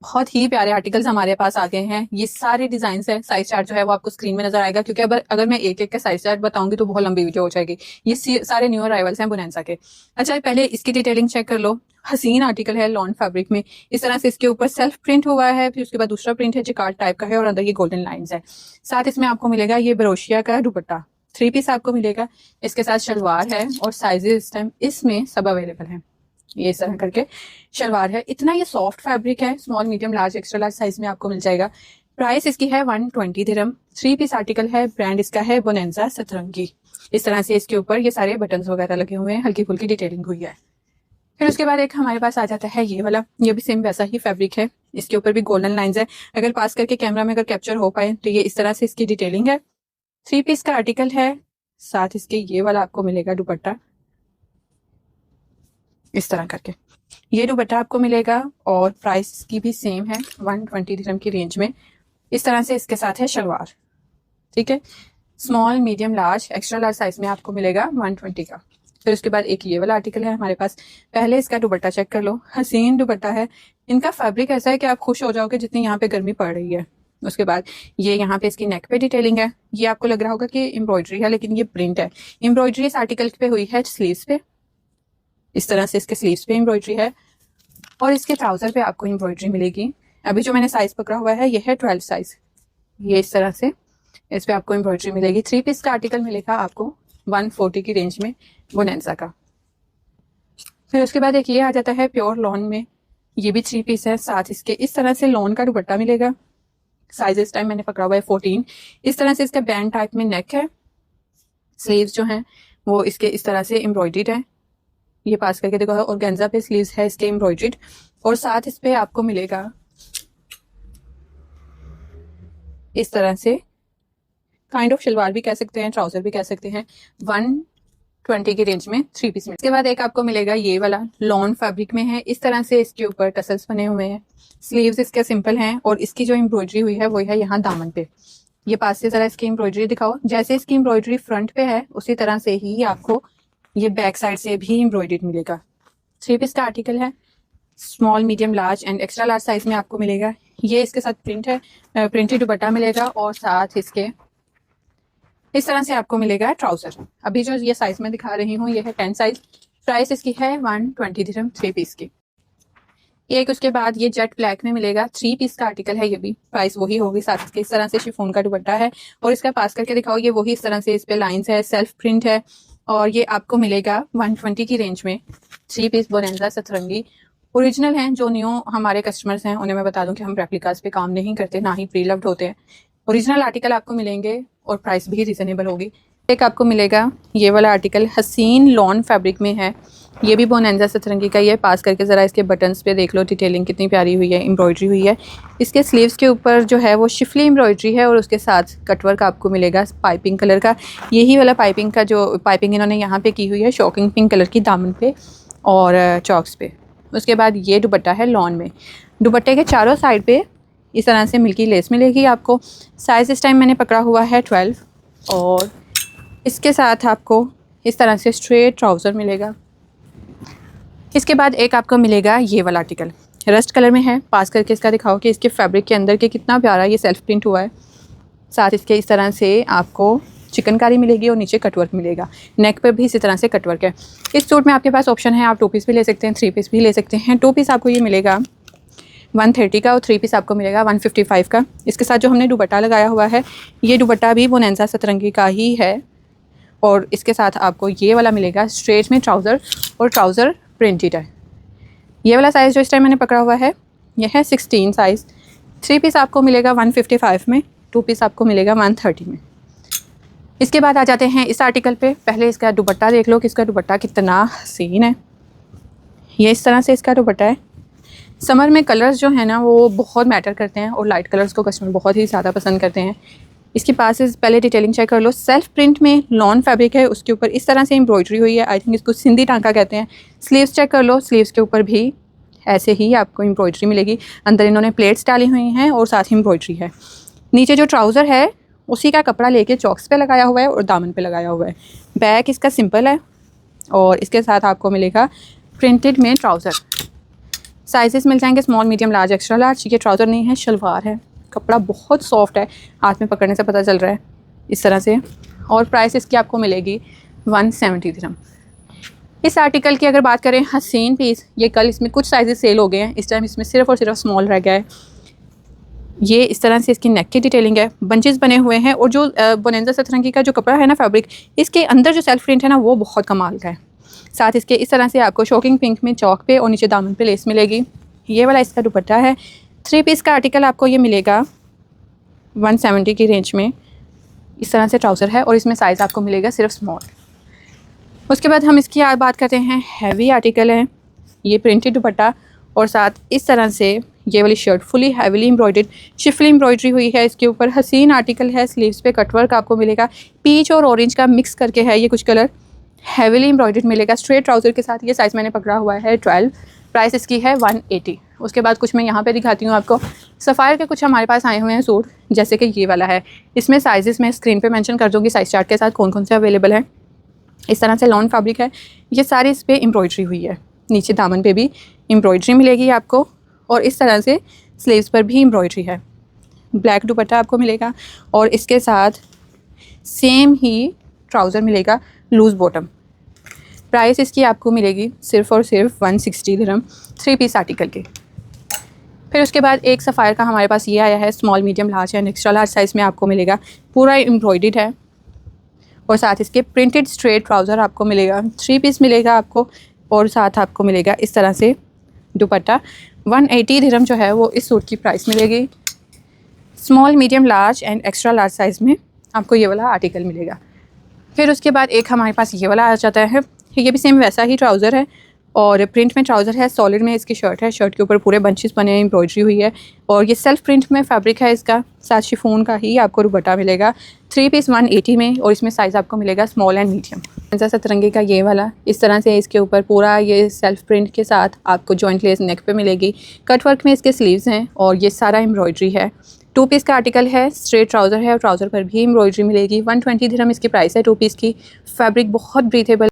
बहुत ही प्यारे आर्टिकल्स हमारे पास आ गए हैं। ये सारे डिजाइन है। साइज चार्ट जो है वो आपको स्क्रीन में नजर आएगा, क्योंकि अगर मैं एक एक का साइज चार्ट बताऊंगी तो बहुत लंबी वीडियो हो जाएगी। ये सारे न्यू अराइवल्स हैं बोनैंसा के। अच्छा, पहले इसकी डिटेलिंग चेक कर लो। हसीन आर्टिकल है लॉन फैब्रिक में। इस तरह से इसके ऊपर सेल्फ प्रिंट हुआ है, फिर उसके बाद दूसरा प्रिंट है जिकार्ड टाइप का है और अंदर ये गोल्डन लाइंस है। साथ इसमें आपको मिलेगा ये बरोशिया का दुपट्टा, 3 पीस आपको मिलेगा। इसके साथ शलवार है और साइजेस इस टाइम इसमें सब अवेलेबल हैं। ये इस तरह करके शलवार है। इतना ये सॉफ्ट फैब्रिक है, small medium large extra large size में आपको मिल जाएगा। प्राइस इसकी है 120 दिरहम। 3 पीस आर्टिकल है। ब्रांड इसका है बोनैंसा सतरंगी। इस तरह से इसके ऊपर ये सारे बटन्स वगैरह लगे हुए हैं, हल्की फुल्की डिटेलिंग हुई है। फिर उसके बाद एक हमारे पास आ जाता है ये वाला। ये भी सेम वैसा ही फैब्रिक है। इसके ऊपर भी गोल्डन लाइंस है। अगर पास करके कैमरा में अगर कैप्चर हो पाए तो ये इस तरह से इसकी डिटेलिंग है। 3 पीस का आर्टिकल है। साथ इसके ये वाला आपको मिलेगा दुपट्टा, इस तरह करके ये दुपट्टा आपको मिलेगा। और प्राइस की भी सेम है, 120 दिरहम की रेंज में। इस तरह से इसके साथ है शलवार। ठीक है, small medium large extra large size में आपको मिलेगा 120 का। फिर उसके बाद एक ये वाला आर्टिकल है हमारे पास। पहले इसका दुपट्टा चेक कर लो। हसीन दुपट्टा है। इनका फैब्रिक ऐसा है कि आप खुश हो जाओगे जितनी यहाँ पे गर्मी पड़ रही है। उसके बाद ये यहाँ पे इसकी नेक पे डिटेलिंग है। ये आपको लग रहा होगा कि एम्ब्रॉयडरी है, लेकिन ये प्रिंट है। एम्ब्रॉयडरी इस आर्टिकल पे हुई है स्लीव्स पे। इस तरह से इसके स्लीव्स पे एम्ब्रॉयडरी है और इसके ट्राउजर पे आपको एम्ब्रॉयडरी मिलेगी। अभी जो मैंने साइज पकड़ा हुआ है ये है 12 साइज। ये इस तरह से इस पे आपको एम्ब्रॉयडरी मिलेगी। 3 पीस का आर्टिकल मिलेगा आपको 140 की रेंज में बोनैंसा का। फिर उसके बाद एक ये आ जाता है प्योर लॉन में। ये भी 3 पीस है। साथ इसके इस तरह से लॉन का दुपट्टा मिलेगा। साइज इस टाइम मैंने पकड़ा हुआ है 14। इस तरह से इसका बैंड टाइप में नेक है। स्लीव्स जो हैं वो इसके इस तरह से एम्ब्रॉयडर्ड है। ये पास करके देखो, और गेंजा पे स्लीव्स है इसके एम्ब्रॉयडर्ड। और साथ इस पे आपको मिलेगा इस तरह से काइंड ऑफ शलवार भी कह सकते हैं, ट्राउजर भी कह सकते हैं। 120 की रेंज में 3 पीस में। इसके बाद एक आपको मिलेगा ये वाला लॉन फैब्रिक में है। इस तरह से इसके ऊपर टसल्स बने हुए हैं। स्लीव्स इसके सिंपल हैं और इसकी जो एम्ब्रॉयडरी हुई है वो है यहाँ दामन पे। ये पास से जरा इसकी एम्ब्रॉयडरी दिखाओ। जैसे इसकी एम्ब्रॉयडरी फ्रंट पे है उसी तरह से ही आपको ये बैक साइड से भी एम्ब्रॉयडर्ड मिलेगा। 3 पीस का आर्टिकल है। Small medium large and extra large size में आपको मिलेगा। ये इसके साथ प्रिंट है, प्रिंटेड दुपट्टा मिलेगा और साथ इसके इस तरह से आपको मिलेगा ट्राउजर। अभी जो ये साइज में दिखा रही हूँ ये है 10 साइज। प्राइस इसकी है 120 दिरहम 3 पीस की। एक उसके बाद ये जेट ब्लैक में मिलेगा। 3 पीस का आर्टिकल है। ये भी प्राइस वही होगी। साथ इसके इस तरह से शिफॉन का दुपट्टा है और इसका पास करके दिखाओ। ये वही इस तरह से इस पे लाइंस है, सेल्फ प्रिंट है और ये आपको मिलेगा 120 की रेंज में। 3 पीस बोनैंसा सतरंगी ओरिजिनल हैं। जो न्यू हमारे कस्टमर्स हैं उन्हें मैं बता दूं कि हम रेप्लिकास पे काम नहीं करते, ना ही प्री लव्ड होते हैं। ओरिजिनल आर्टिकल आपको मिलेंगे और प्राइस भी रिजनेबल होगी। एक आपको मिलेगा ये वाला आर्टिकल हसीन लॉन फैब्रिक में है। ये भी बोनैंसा सतरंगी का ही है। पास करके ज़रा इसके बटन्स पे देख लो, डिटेलिंग कितनी प्यारी हुई है, एम्ब्रॉयडरी हुई है। इसके स्लीव्स के ऊपर जो है वो शिफली एम्ब्रॉयडरी है और उसके साथ कटवर्क आपको मिलेगा पाइपिंग कलर का। यही वाला पाइपिंग का जो पाइपिंग इन्होंने यहाँ पे की हुई है शॉकिंग पिंक कलर की दामन पे और चॉक्स पे। उसके बाद ये दुपट्टा है लॉन में। दुपट्टे के चारों साइड पे इस तरह से मिल्की लेस मिलेगी आपको। साइज़ इस टाइम मैंने पकड़ा हुआ है 12 और इसके साथ आपको इस तरह से स्ट्रेट ट्राउज़र मिलेगा। इसके बाद एक आपको मिलेगा ये वाला आर्टिकल, रस्ट कलर में है। पास करके इसका दिखाओ कि इसके फैब्रिक के अंदर के कितना प्यारा ये सेल्फ प्रिंट हुआ है। साथ इसके इस तरह से आपको चिकनकारी मिलेगी और नीचे कटवर्क मिलेगा। नेक पर भी इसी तरह से कटवर्क है। इस सूट में आपके पास ऑप्शन है, आप 2 पीस भी ले सकते हैं, 3 पीस भी ले सकते हैं। 2 पीस आपको ये मिलेगा 130 का और 3 पीस आपको मिलेगा 155 का। इसके साथ जो हमने दुपट्टा लगाया हुआ है ये दुपट्टा भी बोनैंसा सतरंगी का ही है और इसके साथ आपको ये वाला मिलेगा स्ट्रेट में ट्राउज़र और ट्राउज़र प्रिंटेड है। ये वाला साइज़ जो इस टाइम मैंने पकड़ा हुआ है यह है 16 साइज़। 3 पीस आपको मिलेगा 155 में, 2 पीस आपको मिलेगा 130 में। इसके बाद आ जाते हैं इस आर्टिकल पे। पहले इसका दुपट्टा देख लो कि इसका दुपट्टा कितना हसीन है। ये इस तरह से इसका दुपट्टा है। समर में कलर्स जो है ना वो बहुत मैटर करते हैं और लाइट कलर्स को कस्टमर बहुत ही ज़्यादा पसंद करते हैं। इसके पास पहले डिटेलिंग चेक कर लो। सेल्फ प्रिंट में लॉन फैब्रिक है, उसके ऊपर इस तरह से एम्ब्रॉयडरी हुई है। आई थिंक इसको सिंधी टांका कहते हैं। स्लीव्स चेक कर लो, स्लीव्स के ऊपर भी ऐसे ही आपको एम्ब्रॉयडरी मिलेगी। अंदर इन्होंने प्लेट्स डाली हुई हैं और साथ ही एम्ब्रॉयडरी है। नीचे जो ट्राउज़र है उसी का कपड़ा लेके चॉक्स पे लगाया हुआ है और दामन पे लगाया हुआ है। बैक इसका सिंपल है और इसके साथ आपको मिलेगा प्रिंटेड में ट्राउज़र। साइजेस मिल जाएंगे small, medium, large, extra large. ये ट्राउज़र नहीं है, शलवार है। कपड़ा बहुत सॉफ्ट है, हाथ में पकड़ने से पता चल रहा है इस तरह से। और प्राइस इसकी आपको मिलेगी 170 दिरहम। इस आर्टिकल की अगर बात करें, हसीन पीस, ये कल इसमें कुछ साइजेस सेल हो गए हैं, इस टाइम इसमें सिर्फ और सिर्फ स्मॉल रह गया है। ये इस तरह से इसकी नेक की डिटेलिंग है, बंचेस बने हुए हैं। और जो बोनेंजा सतरंगी का जो कपड़ा है ना, फैब्रिक, इसके अंदर जो सेल्फ प्रिंट है ना, वो बहुत कमाल का है। साथ इसके इस तरह से आपको शॉकिंग पिंक में चौक पे और नीचे दामन पे लेस मिलेगी। ये वाला इसका दुपट्टा है। 3 पीस का आर्टिकल आपको ये मिलेगा 170 की रेंज में। इस तरह से ट्राउज़र है और इसमें साइज़ आपको मिलेगा सिर्फ स्मॉल। उसके बाद हम इसकी बात करते हैं, हैवी आर्टिकल है। ये प्रिंटेड दुपट्टा और साथ इस तरह से ये वाली shirt fully heavily embroidered, Schiffli embroidery हुई है इसके ऊपर। हसीन आर्टिकल है, स्लीव्स पे कटवर्क आपको मिलेगा, पीच और ऑरेंज का मिक्स करके है ये कुछ कलर, हैवीली एम्ब्रॉयडर्ड मिलेगा स्ट्रेट ट्राउज़र के साथ। ये साइज़ मैंने पकड़ा हुआ है 12, प्राइस इसकी है 180। उसके बाद कुछ मैं यहाँ पे दिखाती हूँ आपको। सफ़ायर के कुछ हमारे पास आए हुए हैं सूट, जैसे कि ये वाला है। इसमें साइजेस मैं स्क्रीन पे मेंशन कर दूँगी साइज़ चार्ट के साथ कौन कौन से अवेलेबल हैं। इस तरह से लॉन फैब्रिक है, ये सारी इस पर एम्ब्रॉयडरी हुई है। नीचे दामन पे भी एम्ब्रॉयडरी मिलेगी आपको और इस तरह से स्लीव्स पर भी एम्ब्रॉयडरी है। ब्लैक दुपट्टा आपको मिलेगा और इसके साथ सेम ही ट्राउज़र मिलेगा लूज़ बॉटम। प्राइस इसकी आपको मिलेगी सिर्फ़ और सिर्फ 160 दिरहम 3 पीस आर्टिकल के। फिर उसके बाद एक सफ़ायर का हमारे पास ये आया है, small, medium, large and extra large size में आपको मिलेगा। पूरा एम्ब्रॉयडर्ड है और साथ इसके प्रिंटेड स्ट्रेट ट्राउज़र आपको मिलेगा। 3 पीस मिलेगा आपको और साथ आपको मिलेगा इस तरह से दुपट्टा। 180 दिरहम जो है वो इस सूट की प्राइस मिलेगी। Small, medium, large and extra large size में आपको ये वाला आर्टिकल मिलेगा। फिर उसके बाद एक हमारे पास ये वाला आ जाता है, ये भी सेम वैसा ही ट्राउज़र है और प्रिंट में ट्राउज़र है, सॉलिड में इसकी शर्ट है। शर्ट के ऊपर पूरे बंचेस बने हैं, एम्ब्रॉयडरी हुई है और ये सेल्फ प्रिंट में फैब्रिक है इसका। साथ शिफॉन का ही आपको दुपट्टा मिलेगा। 3 पीस 180 में और इसमें साइज़ आपको मिलेगा स्मॉल एंड मीडियम। ऐसा सतरंगी का ये वाला इस तरह से इसके ऊपर पूरा ये सेल्फ प्रिंट के साथ आपको जॉइंट लेस नेक पे मिलेगी। कट वर्क में इसके स्लीव्स हैं और ये सारा एम्ब्रॉयडरी है। 2 पीस का आर्टिकल है, स्ट्रेट ट्राउज़र है और ट्राउज़र पर भी एम्ब्रॉयडरी मिलेगी। 120 दिरहम इसकी प्राइस है 2 पीस की। फैब्रिक बहुत ब्रीथेबल